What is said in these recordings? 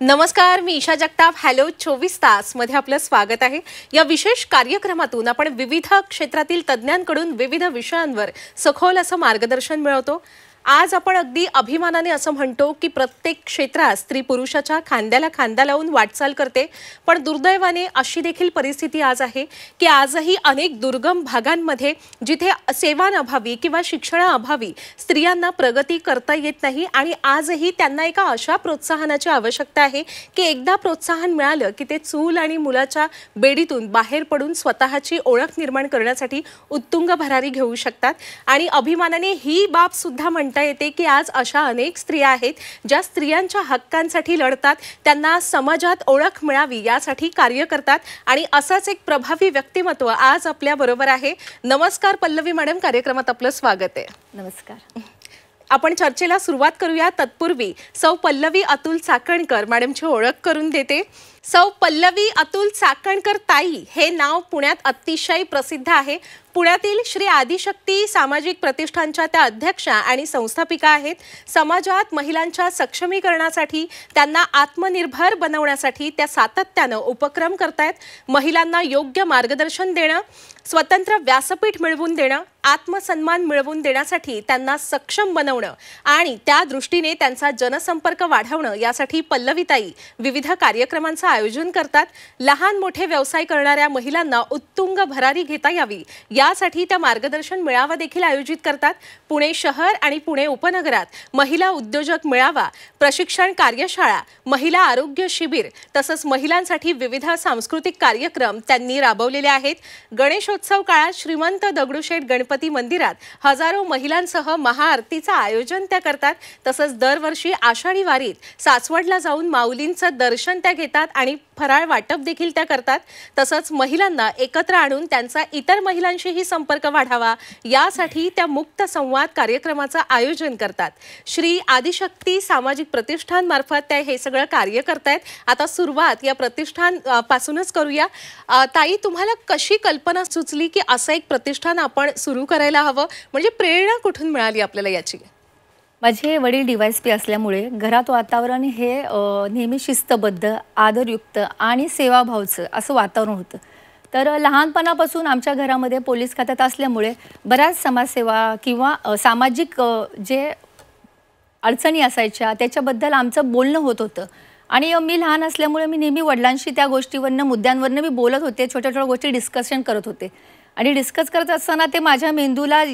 नमस्कार, मी ईशा जगताप. हॅलो 24 तास मध्ये आपलं स्वागत आहे. या विशेष कार्यक्रमातून आपण विविध क्षेत्रातील तज्ञांकडून विविध विषयांवर सखोल असं मार्गदर्शन मिळवतो. आज आपण अगदी अभिमानाने असं म्हणतो की प्रत्येक क्षेत्रात स्त्री पुरुषाच्या खांद्याला खांदा लावून वाटचाल करते. पण दुर्दैवाने अशी देखील परिस्थिती आज आहे की आजही अनेक दुर्गम भागांमध्ये जिथे सेवांअभावी किंवा शिक्षणाअभावी स्त्रियांना प्रगती करता येत नाही आणि आजही त्यांना एका अशा प्रोत्साहनाची आवश्यकता आहे की एकदा प्रोत्साहन मिळालं की ते चूल आणि मुलाच्या बेडीतून बाहेर पडून स्वतःची ओळख निर्माण करण्यासाठी उत्तुंग भरारी घेऊ शकतात. आणि अभिमानाने ही बाब सुद्धा म्हणता येते की आज अशा अनेक स्त्रिया आहेत ज्या स्त्रियांच्या हक्कांसाठी लढतात, त्यांना समाजात ओळख मिळावी यासाठी कार्य करतात. आणि असंच एक प्रभावी व्यक्तिमत्व आज आपल्या बरोबर आहे. नमस्कार पल्लवी मॅडम, कार्यक्रमात आपलं स्वागत आहे. नमस्कार. आपण चर्चेला सुरुवात करूया. तत्पूर्वी सौ पल्लवी अतुल चाकणकर मॅडमची ओळख करून देते. सौ पल्लवी अतुल चाकणकर ताई हे नाव पुण्यात अतिशय प्रसिद्ध आहे. पुण्यातील श्री आदिशक्ती सामाजिक प्रतिष्ठानच्या त्या अध्यक्षा आणि संस्थापिका आहेत. समाजात महिलांच्या सक्षमीकरणासाठी, त्यांना आत्मनिर्भर बनवण्यासाठी त्या सातत्यानं उपक्रम करतायत. महिलांना योग्य मार्गदर्शन देणं, स्वतंत्र व्यासपीठ मिळवून देणं, आत्मसन्मान मिळवून देण्यासाठी त्यांना सक्षम बनवणं आणि त्या दृष्टीने त्यांचा जनसंपर्क वाढवणं यासाठी पल्लवीताई विविध कार्यक्रमांचं आयोजन करतात. लहान मोठे व्यवसाय करणाऱ्या महिलांना उत्तुंग भरारी घेता यावी यासाठी त्या मार्गदर्शन मेळावा देखील आयोजित करतात. पुणे शहर आणि पुणे उपनगरात महिला उद्योजक मेळावा, प्रशिक्षण कार्यशाळा, महिला आरोग्य शिबिर तसंच महिलांसाठी विविध सांस्कृतिक कार्यक्रम त्यांनी राबवलेले आहेत. गणेशोत्सव काळात श्रीमंत दगडूशेठ गणपती मंदिरात हजारो महिलांसह महाआरतीचं आयोजन त्या करतात. तसंच दरवर्षी आषाढी वारीत सासवडला जाऊन माऊलींचं दर्शन त्या घेतात आणि फराळ वाटप देखील त्या करतात. तसंच महिलांना एकत्र आणून त्यांचा इतर महिलांशीही संपर्क वाढावा यासाठी त्या मुक्त संवाद कार्यक्रमाचं आयोजन करतात. श्री आदिशक्ती सामाजिक प्रतिष्ठान मार्फत त्या हे सगळं कार्य करतायत. आता सुरुवात या प्रतिष्ठान पासूनच करूया. ताई, तुम्हाला कशी कल्पना सुचली की असं एक प्रतिष्ठान आपण सुरू करायला हवं, म्हणजे प्रेरणा कुठून मिळाली आपल्याला याची? माझे वडील DYSP असल्यामुळे घरात वातावरण हे नेहमी शिस्तबद्ध, आदरयुक्त आणि सेवाभावचं असं वातावरण होतं. तर लहानपणापासून आमच्या घरामध्ये पोलीस खात्यात असल्यामुळे बऱ्याच समाजसेवा किंवा सामाजिक जे अडचणी असायच्या त्याच्याबद्दल आमचं बोलणं होत होतं. आणि मी लहान असल्यामुळे मी नेहमी वडिलांशी त्या गोष्टीवरनं, मुद्द्यांवरनं मी बोलत होते, छोट्या छोट्या गोष्टी डिस्कशन करत होते. आणि डिस्कस करत असताना ते माझ्या मेंदूला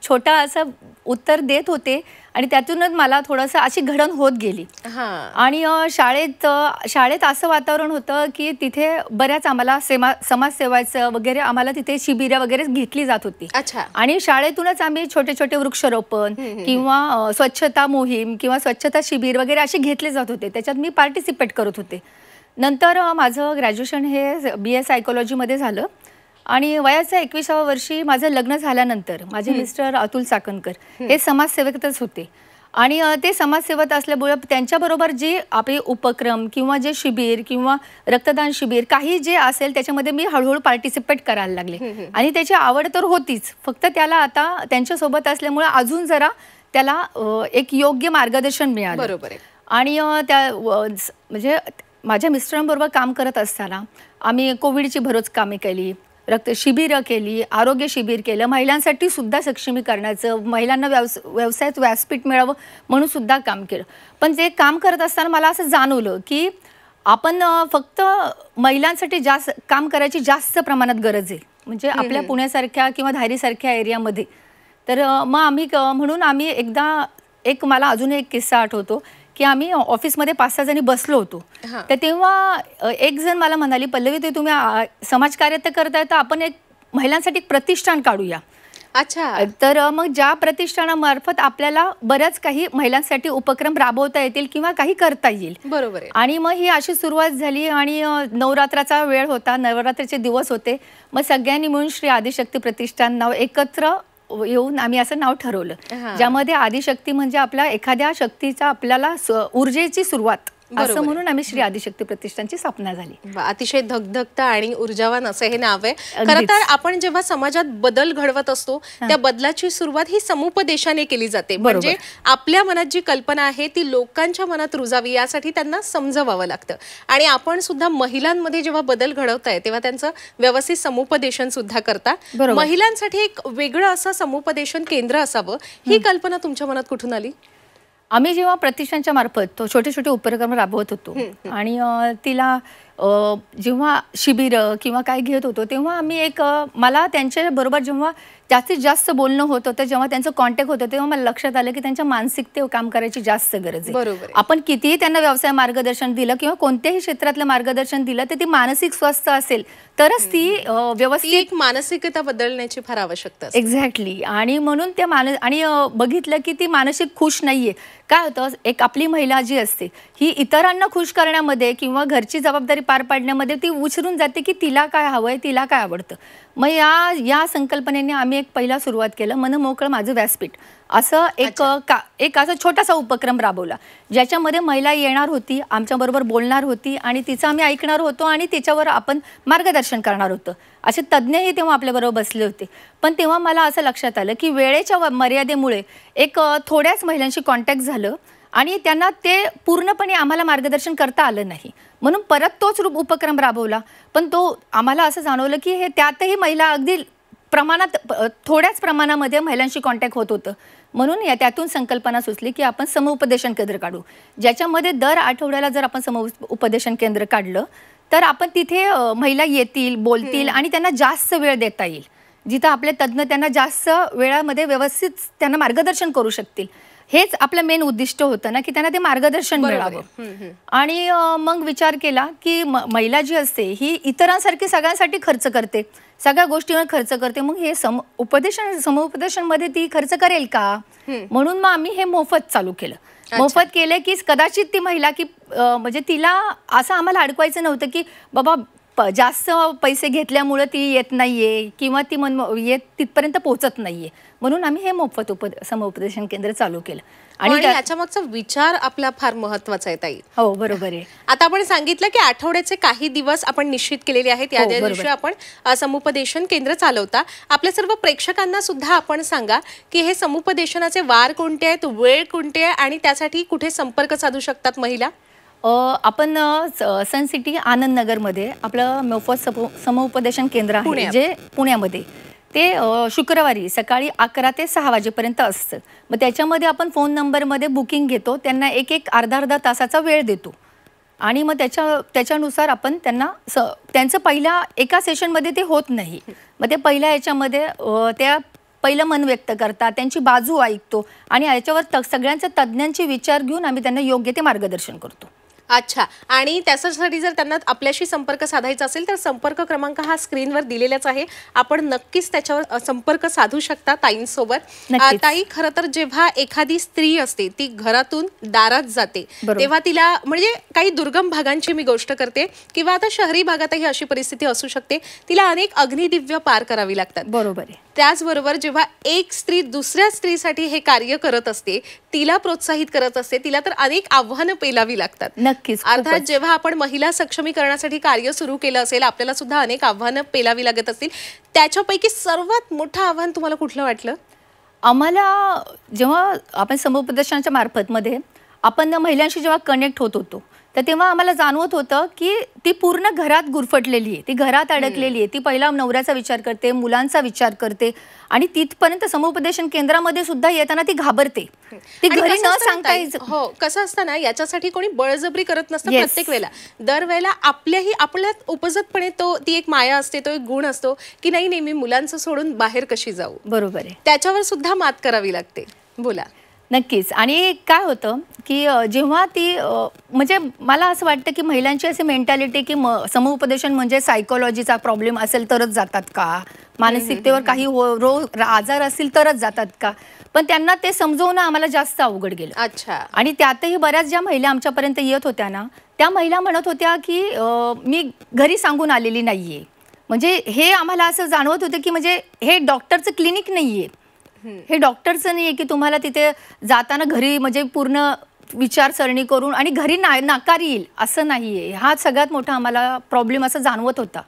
छोटा असं उत्तर देत होते आणि त्यातूनच मला थोडंसं अशी घडण होत गेली. आणि शाळेत असं वातावरण होतं की तिथे बऱ्याच आम्हाला समाजसेवाचं वगैरे आम्हाला तिथे शिबिरं वगैरे घेतली जात होती. आणि शाळेतूनच आम्ही छोटे छोटे वृक्षारोपण किंवा स्वच्छता मोहीम किंवा स्वच्छता शिबिर वगैरे असे घेतले जात होते. त्याच्यात मी पार्टिसिपेट करत होते. नंतर माझं ग्रॅज्युएशन हे BA सायकोलॉजीमध्ये झालं आणि वयाच्या 21व्या वर्षी माझं लग्न झाल्यानंतर माझे मिस्टर अतुल चाकणकर हे समाजसेवकच होते. आणि ते समाजसेवक असल्यामुळे त्यांच्याबरोबर जे आपले उपक्रम किंवा जे शिबिर किंवा रक्तदान शिबिर काही जे असेल त्याच्यामध्ये मी हळूहळू पार्टिसिपेट करायला लागले. आणि त्याची आवड तर होतीच, फक्त त्याला आता त्यांच्यासोबत असल्यामुळे अजून जरा त्याला एक योग्य मार्गदर्शन मिळालं. बरोबर आहे. आणि त्या म्हणजे माझ्या मिस्टरांबरोबर काम करत असताना आम्ही कोविडची बरोच कामे केली, रक्त शिबिरं केली, आरोग्य शिबिर केलं, महिलांसाठी सुद्धा सक्षमीकरणाचं, महिलांना व्यवसायात व्यासपीठ मिळावं म्हणून सुद्धा काम केलं. पण ते काम करत असताना मला असं जाणवलं की आपण फक्त महिलांसाठी जास्त काम करायची जास्त प्रमाणात गरज आहे, म्हणजे आपल्या पुण्यासारख्या किंवा धारीसारख्या एरियामध्ये. तर म्हणून आम्ही एकदा मला अजून एक किस्सा आठवतो की आम्ही ऑफिसमध्ये 5-6 जणी बसलो होतो. तर तेव्हा एक जण मला म्हणाली, पल्लवी ते तुम्ही समाजकार्य तर करताय, तर आपण एक महिलांसाठी एक प्रतिष्ठान काढूया. तर मग ज्या प्रतिष्ठानामार्फत आपल्याला बऱ्याच काही महिलांसाठी उपक्रम राबवता येतील किंवा काही करता येईल. बरोबर आहे. आणि मग ही अशी सुरुवात झाली. आणि नवरात्राचा वेळ होता, नवरात्राचे दिवस होते. मग सगळ्यांनी मिळून श्री आदिशक्ती प्रतिष्ठान नाव एकत्र येऊन आम्ही असं नाव ठरवलं, ज्यामध्ये आदिशक्ती म्हणजे आपल्या एखाद्या शक्तीचा आपल्याला ऊर्जेची सुरुवात असं म्हणून आम्ही श्री आदिशक्ती प्रतिष्ठानची स्थापना झाली. अतिशय धगधगतं आणि ऊर्जावान असं हे नाव आहे. खरं तर आपण जेव्हा समाजात बदल घडवत असतो त्या बदलाची सुरुवात ही समुपदेशाने केली जाते. म्हणजे आपल्या मनात जी कल्पना आहे ती लोकांच्या मनात रुजावी यासाठी त्यांना समजवावं लागतं. आणि आपण सुद्धा महिलांमध्ये जेव्हा बदल घडवताय तेव्हा त्यांचं व्यवस्थित समुपदेशन सुद्धा करता. महिलांसाठी एक वेगळं असं समुपदेशन केंद्र असावं ही कल्पना तुमच्या मनात कुठून आली? आम्ही जेव्हा प्रतिष्ठानच्या मार्फत तो छोटे छोटे उपक्रम राबवत होतो आणि तिला जेव्हा शिबिर किंवा काय घेत होतो तेव्हा आम्ही मला त्यांच्या बरोबर जेव्हा जास्तीत जास्त बोलणं होत होतं, जेव्हा त्यांचं कॉन्टॅक्ट होतं तेव्हा मला लक्षात आलं की त्यांच्या मानसिकतेवर काम करायची जास्त गरज आहे. आपण कितीही त्यांना व्यवसाय मार्गदर्शन दिलं किंवा कोणत्याही क्षेत्रातलं मार्गदर्शन दिलं तर ती मानसिक स्वस्थ असेल तरच ती व्यवस्थित मानसिकता बदलण्याची फार आवश्यकता. एक्झॅक्टली. आणि म्हणून त्या आणि बघितलं की ती मानसिक खुश नाहीये. काय होतं, एक आपली महिला जी असते ही इतरांना खुश करण्यामध्ये किंवा घरची जबाबदारी पार पाडण्यामध्ये ती विसरून जाते की तिला काय हवंय, तिला काय आवडतं. मग या संकल्पनेने आम्ही पहिला सुरुवात केलं मन मोकळं माझं व्यासपीठ असं एक असा छोटासा उपक्रम राबवला ज्याच्यामध्ये महिला येणार होती, आमच्याबरोबर बोलणार होती आणि तिचं आम्ही ऐकणार होतो आणि तिच्यावर आपण मार्गदर्शन करणार होतो. असे तज्ज्ञही तेव्हा आपल्याबरोबर बसले होते. पण तेव्हा मला असं लक्षात आलं की वेळेच्या मर्यादेमुळे थोड्याच महिलांशी कॉन्टॅक्ट झालं आणि त्यांना ते पूर्णपणे आम्हाला मार्गदर्शन करता आलं नाही. म्हणून परत तोच उपक्रम राबवला. पण तो आम्हाला असं जाणवलं की त्यातही महिला अगदी थोड्याच प्रमाणामध्ये महिलांशी कॉन्टॅक्ट होत होतं. म्हणून त्यातून संकल्पना सुचली की आपण समुपदेशन केंद्र काढू, ज्याच्यामध्ये दर आठवड्याला जर आपण समुपदेशन केंद्र काढलं तर आपण तिथे महिला येतील, बोलतील आणि त्यांना जास्त वेळ देता येईल. जिथं आपले तज्ज्ञ त्यांना जास्त वेळामध्ये व्यवस्थित त्यांना मार्गदर्शन करू शकतील. हेच आपलं मेन उद्दिष्ट होतं ना, की त्यांना ते मार्गदर्शन मिळावं. आणि मग विचार केला की महिला जी असते ही इतरांसारखी सगळ्यांसाठी खर्च करते, सगळ्या गोष्टींवर खर्च करते. मग हे समुपदेशनमध्ये ती खर्च करेल का? म्हणून मग आम्ही हे मोफत चालू केलं. मोफत केलं की कदाचित ती महिला की म्हणजे तिला असं आम्हाला अडकवायचं नव्हतं की बाबा जास्त पैसे घेतल्यामुळे ती येत नाहीये किंवा ती तिथपर्यंत पोहोचत नाहीये. म्हणून आम्ही हे मोफत समुपदेशन केंद्र चालू केलं. आणि याच्या मागचा विचार आपला फार महत्वाचा आहे ताई. हो बरोबर आहे. आता आपण सांगितलं की आठवड्याचे काही दिवस आपण निश्चित केलेले आहेत, या दिवशी आपण समुपदेशन केंद्र चालवता. आपल्या सर्व प्रेक्षकांना सुद्धा आपण सांगा की हे समुपदेशनाचे वार कोणते आहेत, वेळ कोणते आहे आणि त्यासाठी कुठे संपर्क साधू शकतात महिला? आपण सन सिटी आनंद नगरमध्ये आपलं मोफत समुपदेशन केंद्र आहे जे पुण्यामध्ये. ते शुक्रवारी सकाळी 11 ते 6 वाजेपर्यंत असतं. मग त्याच्यामध्ये आपण फोन नंबरमध्ये बुकिंग घेतो, त्यांना एक अर्धा तासाचा वेळ देतो आणि मग त्याच्यानुसार आपण त्यांचं पहिल्या एका सेशनमध्ये ते होत नाही. मग ते पहिल्या याच्यामध्ये त्या पहिलं मन व्यक्त करतात, त्यांची बाजू ऐकतो आणि याच्यावर सगळ्यांच्या तज्ज्ञांचे विचार घेऊन आम्ही त्यांना योग्य ते मार्गदर्शन करतो. अच्छा. आणि त्याच्यासाठी जर त्यांना आपल्याशी संपर्क साधायचा असेल तर संपर्क क्रमांक हा स्क्रीनवर दिलेलाच आहे. आपण नक्कीच त्याच्यावर संपर्क साधू शकता ताईंसोबत. ताई, खरं तर जेव्हा एखादी स्त्री असते ती घरातून दारात जाते तेव्हा तिला म्हणजे काही दुर्गम भागांची मी गोष्ट करते किंवा आता शहरी भागातही अशी परिस्थिती असू शकते, तिला अनेक अग्निदिव्य पार करावी लागतात. बरोबर आहे. त्याचबरोबर जेव्हा एक स्त्री दुसऱ्या स्त्रीसाठी हे कार्य करत असते, तिला प्रोत्साहित करत असते, तिला तर अनेक आव्हानं पेलावी लागतात. नक्कीच. अर्थात जेव्हा आपण महिला सक्षमीकरणासाठी कार्य सुरू केलं असेल आपल्याला सुद्धा अनेक आव्हानं पेलावी लागत असतील. त्याच्यापैकी सर्वात मोठं आव्हान तुम्हाला कुठलं वाटलं? आम्हाला जेव्हा आपण समुपदेशनाच्या मार्फतमध्ये आपण महिलांशी जेव्हा कनेक्ट होत होतो तर तेव्हा आम्हाला जाणवत होतं की ती पूर्ण घरात गुरफटलेली आहे, ती घरात अडकलेली आहे. ती पहिला नवऱ्याचा विचार करते, मुलांचा विचार करते आणि तिथपर्यंत समुपदेशन केंद्रामध्ये सुद्धा येताना ती घाबरते. ती घरी न सांगता. हो, कसं असतं ना, याच्यासाठी कोणी बळजबरी करत नसतं. प्रत्येक वेळेला दरवेळेला आपल्यात उपजतपणे ती एक माया असते, तो एक गुण असतो की नाही मी मुलांचं सोडून बाहेर कशी जाऊ. बरोबर आहे. त्याच्यावर सुद्धा मात करावी लागते. बोला. नक्कीच. आणि काय होतं की जेव्हा ती म्हणजे मला असं वाटतं की महिलांची अशी मेंटॅलिटी की समुपदेशन म्हणजे सायकोलॉजीचा प्रॉब्लेम असेल तरच जातात का, मानसिकतेवर काही आजार असतील तरच जातात का. पण त्यांना ते समजवणं आम्हाला जास्त अवघड गेलं. अच्छा. आणि त्यातही बऱ्याच ज्या महिला आमच्यापर्यंत येत होत्या ना, त्या महिला म्हणत होत्या की मी घरी सांगून आलेली नाहीये. म्हणजे हे आम्हाला असं जाणवत होतं की म्हणजे हे डॉक्टरचं क्लिनिक नाहीये, हे डॉक्टरचं नाही आहे की तुम्हाला तिथे जाताना घरी म्हणजे पूर्ण विचारसरणी करून आणि घरी नाकार येईल असं नाहीये. हा सगळ्यात मोठा आम्हाला प्रॉब्लेम असं जाणवत होता.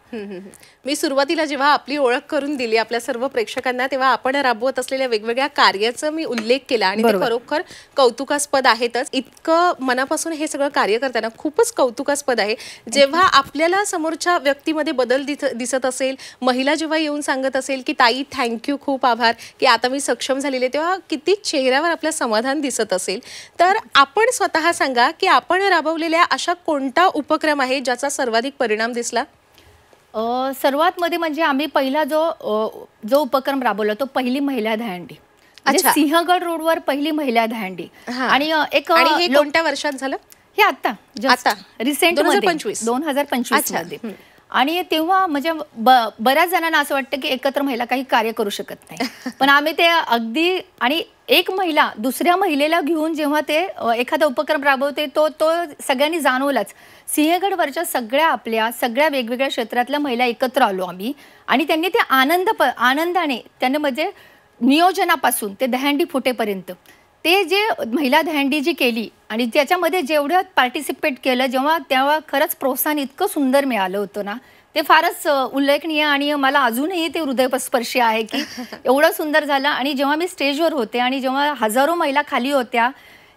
मी सुरुवातीला जेव्हा आपली ओळख करून दिली आपल्या सर्व प्रेक्षकांना, तेव्हा आपण राबवत असलेल्या वेगवेगळ्या कार्याचा मी उल्लेख केला आणि ते खरोखर कौतुकास्पद आहेतच. इतकं मनापासून हे सगळं कार्य करताना खूपच कौतुकास्पद आहे. जेव्हा आपल्याला समोरच्या व्यक्तीमध्ये बदल दिसत असेल, महिला जेव्हा येऊन सांगत असेल की ताई थँक्यू, खूप आभार की आता मी सक्षम झालेले, तेव्हा किती चेहऱ्यावर आपलं समाधान दिसत असेल. तर आपण स्वतः सांगा की आपण राबवलेल्या अशा कोणता उपक्रम आहे ज्याचा सर्वाधिक परिणाम दिसला? सर्वात मध्ये म्हणजे आम्ही पहिला जो उपक्रम राबवला तो पहिली महिला दहीहंडी. सिंहगड रोडवर पहिली महिला दहीहंडी. आणि हे कोणत्या वर्षात झालं? हे आता रिसेंट 2025 मध्ये. आणि तेव्हा म्हणजे बऱ्याच जणांना असं वाटतं की एकत्र महिला काही कार्य करू शकत नाही, पण आम्ही ते अगदी, आणि एक महिला दुसऱ्या महिलेला घेऊन जेव्हा ते एखादा उपक्रम राबवते तो सगळ्यांनी जाणवलाच. सिंहगडवरच्या सगळ्या वेगवेगळ्या क्षेत्रातल्या महिला एकत्र आलो आम्ही, आणि त्यांनी ते आनंदाने त्यांनी म्हणजे नियोजनापासून ते दहीहंडी फुटेपर्यंत ते जे महिला दहीहंडी जी केली आणि त्याच्यामध्ये जेवढं पार्टिसिपेट केलं तेव्हा खरंच प्रोत्साहन इतकं सुंदर मिळालं होतं ना, ते फारच उल्लेखनीय. आणि मला अजूनही ते हृदयस्पर्शी आहे की एवढं सुंदर झालं. आणि जेव्हा मी स्टेजवर होते आणि जेव्हा हजारो महिला खाली होत्या,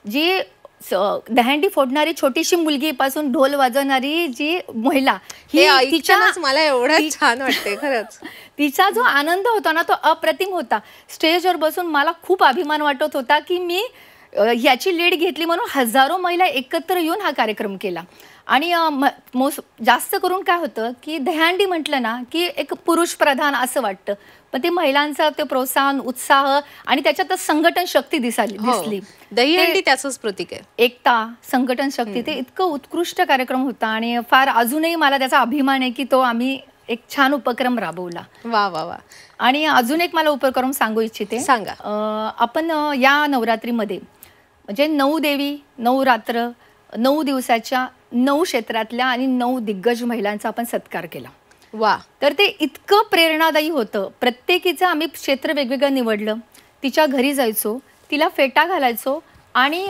जी दहीहंडी फोडणारी छोटीशी मुलगीपासून ढोल वाजवणारी जी महिला, मला एवढं छान वाटते खरंच. तिचा जो आनंद होता ना तो अप्रतिम होता. स्टेजवर बसून मला खूप अभिमान वाटत होता की मी ह्याची लीड घेतली म्हणून हजारो महिला एकत्र येऊन हा कार्यक्रम केला. आणि जास्त करून काय होतं की दहीहंडी म्हटलं ना की एक पुरुष प्रधान असं वाटतं, पण ते महिलांचा ते प्रोत्साहन, उत्साह आणि त्याच्यातच संघटन शक्ती दिसली. दहीहंडी त्याचंच प्रतीक आहे. एकता, संघटन शक्ती, ते इतकं उत्कृष्ट कार्यक्रम होता. आणि फार अजूनही मला त्याचा अभिमान आहे की तो आम्ही एक छान उपक्रम राबवला. वा वा वा. आणि अजून एक मला उपक्रम सांगू इच्छिते. सांगा. आपण या नवरात्रीमध्ये म्हणजे 9 देवी 9 रात्र 9 दिवसाच्या 9 क्षेत्रातल्या आणि 9 दिग्गज महिलांचा आपण सत्कार केला. वा. तर ते इतकं प्रेरणादायी होतं. प्रत्येकीचं आम्ही क्षेत्र वेगवेगळं निवडलं, तिच्या घरी जायचो, तिला फेटा घालायचो आणि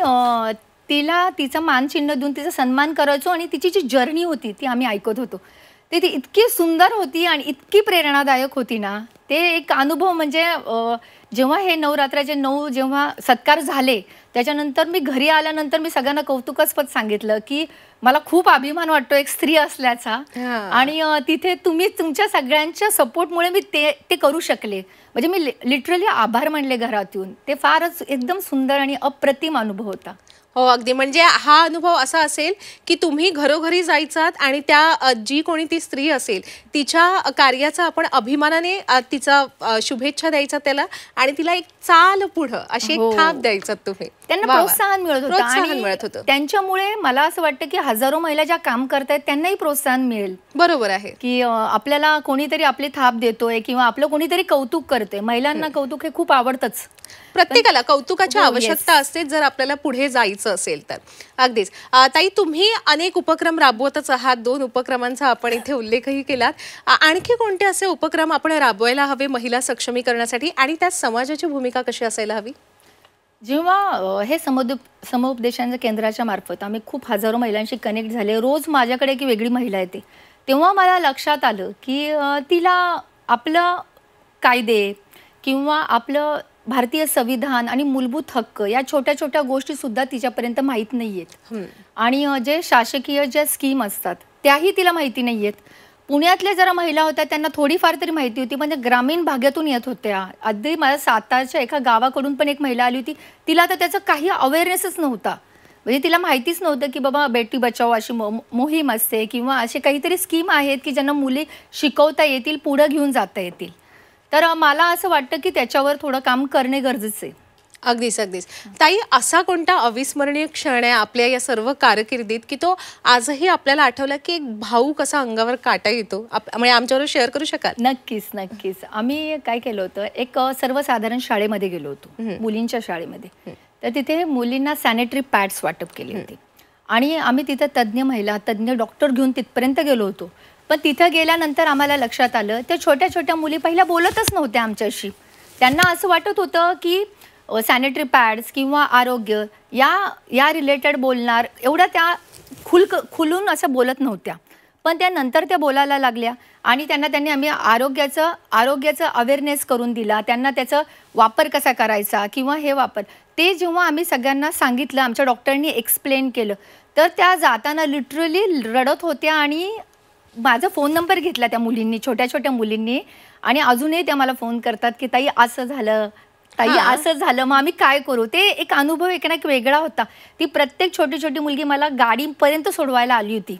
तिला तिचं मानचिन्ह देऊन तिचा सन्मान करायचो, आणि तिची जी जर्नी होती ती आम्ही ऐकत होतो. ती इतकी सुंदर होती आणि इतकी प्रेरणादायक होती ना, ते एक अनुभव म्हणजे जेव्हा हे नवरात्राचे 9 जेव्हा सत्कार झाले त्याच्यानंतर मी घरी आल्यानंतर मी सगळ्यांना कौतुकास्पद सांगितलं की मला खूप अभिमान वाटतो एक स्त्री असल्याचा, आणि तिथे तुम्ही तुमच्या सगळ्यांच्या सपोर्टमुळे मी ते करू शकले. म्हणजे मी लिटरली आभार मानले घरात येऊन. ते फारच एकदम सुंदर आणि अप्रतिम अनुभव होता. हो अगदी. म्हणजे हा अनुभव असा असेल की तुम्ही घरोघरी जायचात आणि त्या जी कोणी ती स्त्री असेल तिच्या कार्याचा आपण अभिमानाने तिचा शुभेच्छा द्यायचा त्याला, आणि तिला एक चाल पुढं अशी एक थाप द्यायचा तुम्ही. त्यांना प्रोत्साहन मिळत होतं. त्यांच्यामुळे मला असं वाटतं की हजारो महिला ज्या काम करतायत त्यांनाही प्रोत्साहन मिळेल. बरोबर आहे की आपल्याला कोणीतरी आपली थाप देतोय किंवा आपलं कोणीतरी कौतुक करते. महिलांना कौतुक हे खूप आवडतंच. प्रत्येकाला कौतुकाची आवश्यकता असते जर आपल्याला पुढे जायचं असेल तर. अगदीच. ताई, तुम्ही अनेक उपक्रम राबवतच आहात. 2 उपक्रमांचा आपण इथे उल्लेखही केलात. आणखी कोणते असे उपक्रम आपण राबवायला हवे महिला सक्षमीकरणासाठी, आणि त्यात समाजाची भूमिका कशी असायला हवी? जेव्हा हे समुपदेशांच्या केंद्राच्या मार्फत आम्ही खूप हजारो महिलांशी कनेक्ट झाले, रोज माझ्याकडे एक वेगळी महिला येते, तेव्हा मला लक्षात आलं की तिला आपलं कायदे किंवा आपलं भारतीय संविधान आणि मूलभूत हक्क या छोट्या छोट्या गोष्टी सुद्धा तिच्यापर्यंत माहीत नाहीयेत. आणि जे शासकीय ज्या स्कीम असतात त्याही तिला माहिती नाहीयेत. पुण्यातल्या जरा महिला होत्या त्यांना थोडीफार तरी माहिती होती, म्हणजे ग्रामीण भागातून येत होत्या. अगदी माझ्या सातारच्या एका गावाकडून पण एक महिला आली होती, तिला तर त्याचा काही अवेअरनेसच नव्हता. म्हणजे तिला माहितीच नव्हतं की बाबा बेटी बचाओ अशी मोहीम असते किंवा असे काहीतरी स्कीम आहेत की ज्यांना मुली शिकवता येतील, पुढे घेऊन जाता येतील. तर मला असं वाटतं की त्याच्यावर थोडं काम करणे गरजेचं आहे. अगदीच अगदीच. ताई, असा कोणता अविस्मरणीय क्षण आहे आपल्या या सर्व कारकिर्दीत की तो आजही आपल्याला आठवला की एक भाऊ कसा अंगावर काटा येतो, म्हणजे आमच्यावर शेअर करू शकाल? नक्कीच नक्कीच. आम्ही काय केलं होतं, एक सर्वसाधारण शाळेमध्ये गेलो होतो, मुलींच्या शाळेमध्ये. तर तिथे मुलींना सॅनिटरी पॅड्स वाटप केले होते, आणि आम्ही तिथे तज्ज्ञ महिला, तज्ज्ञ डॉक्टर घेऊन तिथपर्यंत गेलो होतो. पण तिथं गेल्यानंतर आम्हाला लक्षात आलं त्या छोट्या छोट्या मुली पहिल्या बोलतच नव्हत्या आमच्याशी. त्यांना असं वाटत होतं की सॅनिटरी पॅड्स किंवा आरोग्य या रिलेटेड बोलणार एवढ्या त्या खुलून असं बोलत नव्हत्या. पण त्यानंतर त्या बोलायला लागल्या आणि त्यांनी आम्ही आरोग्याचं अवेअरनेस करून दिला. त्यांना त्याचा वापर कसा करायचा किंवा हे वापर ते जेव्हा आम्ही सगळ्यांना सांगितलं, आमच्या डॉक्टरांनी एक्सप्लेन केलं, तर त्या जाताना लिटरली रडत होत्या आणि माझा फोन नंबर घेतला त्या मुलींनी, छोट्या मुलींनी, आणि अजूनही त्या मला फोन करतात की ताई असं झालं, ताई असं झालं, मग आम्ही काय करू. ते एक अनुभव एक ना एक वेगळा होता. ती प्रत्येक छोटी मुलगी मला गाडीपर्यंत सोडवायला आली होती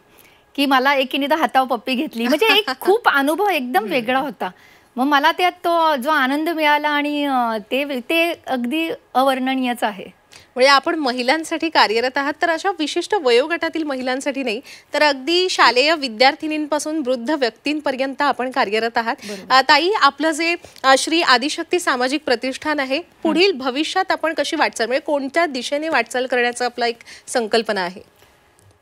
की मला एकीने तर हातावर पप्पी घेतली. म्हणजे एक खूप अनुभव एकदम वेगळा होता. मग मला त्यात तो जो आनंद मिळाला आणि ते अगदी अवर्णनीयच आहे. म्हणजे आपण महिलांसाठी कार्यरत आहात, तर अशा विशिष्ट वयोगटातील महिलांसाठी नाही, तर अगदी शालेय विद्यार्थिनींपासून वृद्ध व्यक्तींपर्यंत आपण कार्यरत आहात. ताई, आपलं जे श्री आदिशक्ती सामाजिक प्रतिष्ठान आहे, पुढील भविष्यात आपण कशी वाटचाल, म्हणजे कोणत्या दिशेने वाटचाल करण्याचा आपला एक संकल्पना आहे?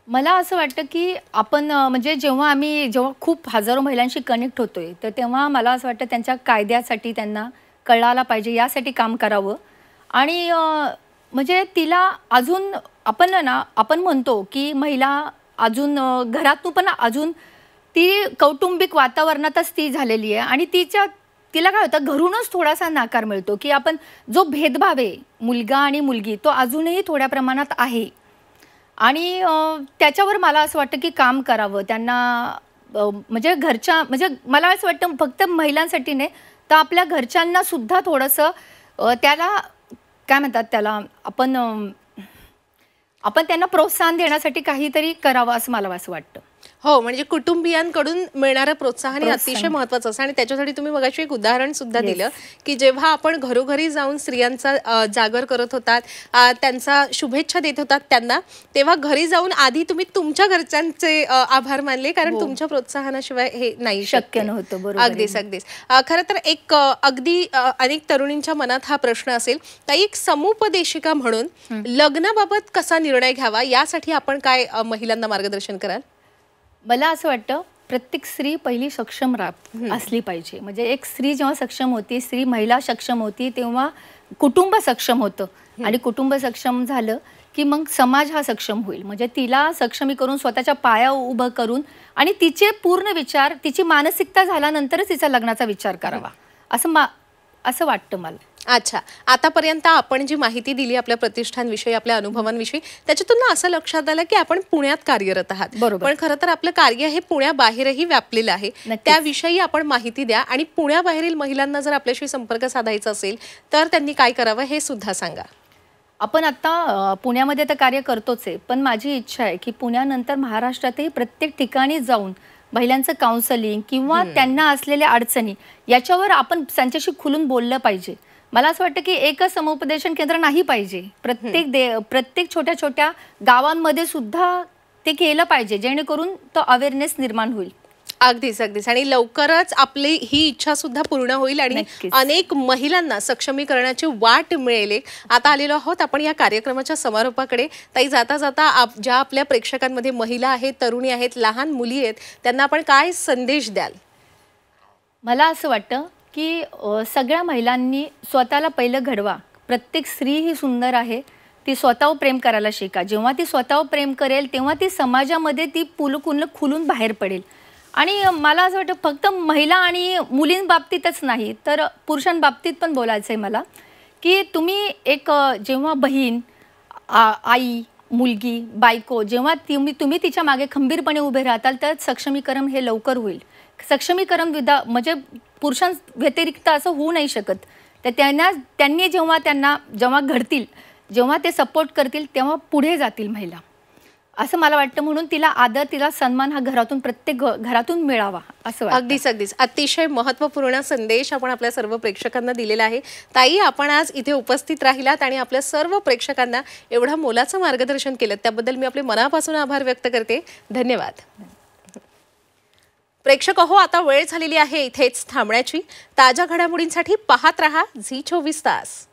मला असं वाटतं की आपण म्हणजे जेव्हा खूप हजारो महिलांशी कनेक्ट होतोय, तर तेव्हा मला असं वाटतं त्यांच्या कायद्यासाठी त्यांना कळायला पाहिजे, यासाठी काम करावं. आणि म्हणजे तिला अजून आपण म्हणतो की महिला अजून घरातून पण अजून ती कौटुंबिक वातावरणातच ती झालेली आहे आणि तिला काय होतं, घरूनच थोडासा नाकार मिळतो की आपण जो भेदभाव आहे मुलगा आणि मुलगी, तो अजूनही थोड्या प्रमाणात आहे. आणि त्याच्यावर मला असं वाटतं की काम करावं त्यांना. म्हणजे मला असं वाटतं फक्त महिलांसाठी नाही, तर आपल्या घरच्यांना सुद्धा थोडंसं त्याला काय म्हणतात, त्याला आपण त्यांना प्रोत्साहन देण्यासाठी काहीतरी करावं असं मला असं वाटतं. हो, म्हणजे कुटुंबियांकडून मिळणारं प्रोत्साहन हे अतिशय महत्त्वाचं असतं. आणि त्याच्यासाठी तुम्ही मगाशी एक उदाहरण सुद्धा दिलं की जेव्हा आपण घरोघरी जाऊन स्त्रियांचा जागर करत होतात, त्यांचा शुभेच्छा देत होतात त्यांना, तेव्हा घरी जाऊन आधी तुम्ही तुमच्या घरच्यांचे आभार मानले, कारण तुमच्या प्रोत्साहनाशिवाय हे नाही शक्य नव्हतं. बरोबर. अगदीच. खरं तर एक अगदी अनेक तरुणींच्या मनात हा प्रश्न असेल, ताई, एक समुपदेशिका म्हणून लग्नाबाबत कसा निर्णय घ्यावा, यासाठी आपण काय महिलांना मार्गदर्शन कराल? मला असं वाटतं प्रत्येक स्त्री पहिली सक्षम असली पाहिजे. म्हणजे एक स्त्री जेव्हा सक्षम होती, महिला सक्षम होती, तेव्हा कुटुंब सक्षम होतं. आणि कुटुंब सक्षम झालं की मग समाज हा सक्षम होईल. म्हणजे तिला सक्षमी करून स्वतःच्या पाया उभं करून आणि तिचे पूर्ण विचार, तिची मानसिकता झाल्यानंतरच तिचा लग्नाचा विचार करावा असं वाटतं मला. अच्छा, आतापर्यंत आपण जी माहिती दिली आपल्या प्रतिष्ठानविषयी, आपल्या अनुभवांविषयी, त्याच्यातून असं लक्षात आलं की आपण पुण्यात कार्यरत आहात. बरोबर. पण खरं तर आपलं कार्य हे पुण्याबाहेरही व्यापलेलं आहे. त्याविषयी आपण माहिती द्या. आणि पुण्याबाहेरील महिलांना जर आपल्याशी संपर्क साधायचा असेल तर त्यांनी काय करावं हे सुद्धा सांगा. आपण आता पुण्यामध्ये तर कार्य करतोच आहे, पण माझी इच्छा आहे की पुण्यानंतर महाराष्ट्रातही प्रत्येक ठिकाणी जाऊन महिलांचं काउन्सलिंग किंवा त्यांना असलेल्या अडचणी याच्यावर आपण त्यांच्याशी खुलून बोललं पाहिजे. मला असं वाटतं की एकच समुपदेशन केंद्र नाही पाहिजे, प्रत्येक छोट्या गावांमध्ये सुद्धा ते केलं पाहिजे, जेणेकरून तो अवेअरनेस निर्माण होईल. अगदीच. आणि लवकरच आपली ही इच्छा सुद्धा पूर्ण होईल आणि अनेक महिलांना सक्षमीकरणाची वाट मिळेल. आता आलेलो आहोत आपण या कार्यक्रमाच्या समारोपाकडे. ताई, जाता जाता ज्या आपल्या प्रेक्षकांमध्ये महिला आहेत, तरुणी आहेत, लहान मुली आहेत, त्यांना आपण काय संदेश द्याल? मला असं वाटतं की सगळ्या महिलांनी स्वतःला पहिलं घडवा. प्रत्येक स्त्री ही सुंदर आहे, ती स्वतःवर प्रेम करायला शिका. जेव्हा ती स्वतःवर प्रेम करेल तेव्हा ती समाजामध्ये ती खुलून बाहेर पडेल. आणि मला असं वाटतं फक्त महिला आणि मुलींबाबतीतच नाही, तर पुरुषांबाबतीत पण बोलायचं आहे मला की तुम्ही जेव्हा बहीण, आई, मुलगी, बायको, जेव्हा तुम्ही तिच्या मागे खंबीरपणे उभे राहताल तर सक्षमीकरण हे लवकर होईल. सक्षमीकरण म्हणजे पुरुषांव्यतिरिक्त असं होऊ नाही शकत. तर त्यांनी जेव्हा घडतील, जेव्हा ते सपोर्ट करतील, तेव्हा पुढे जातील महिला असं मला वाटतं. म्हणून तिला आदर, तिला सन्मान हा प्रत्येक घरातून मिळावा असं वाटतं. अगदीच. अतिशय महत्त्वपूर्ण संदेश आपण आपल्या सर्व प्रेक्षकांना दिलेला आहे. ताई, आपण आज इथे उपस्थित राहिलात आणि आपल्या सर्व प्रेक्षकांना एवढं मोलाचं मार्गदर्शन केलं, त्याबद्दल मी आपले मनापासून आभार व्यक्त करते. धन्यवाद. प्रेक्षक हो, आता वेळ झालेली आहे इथेच थांबण्याची. ताज्या घडामोडींसाठी पाहत रहा झी 24 तास.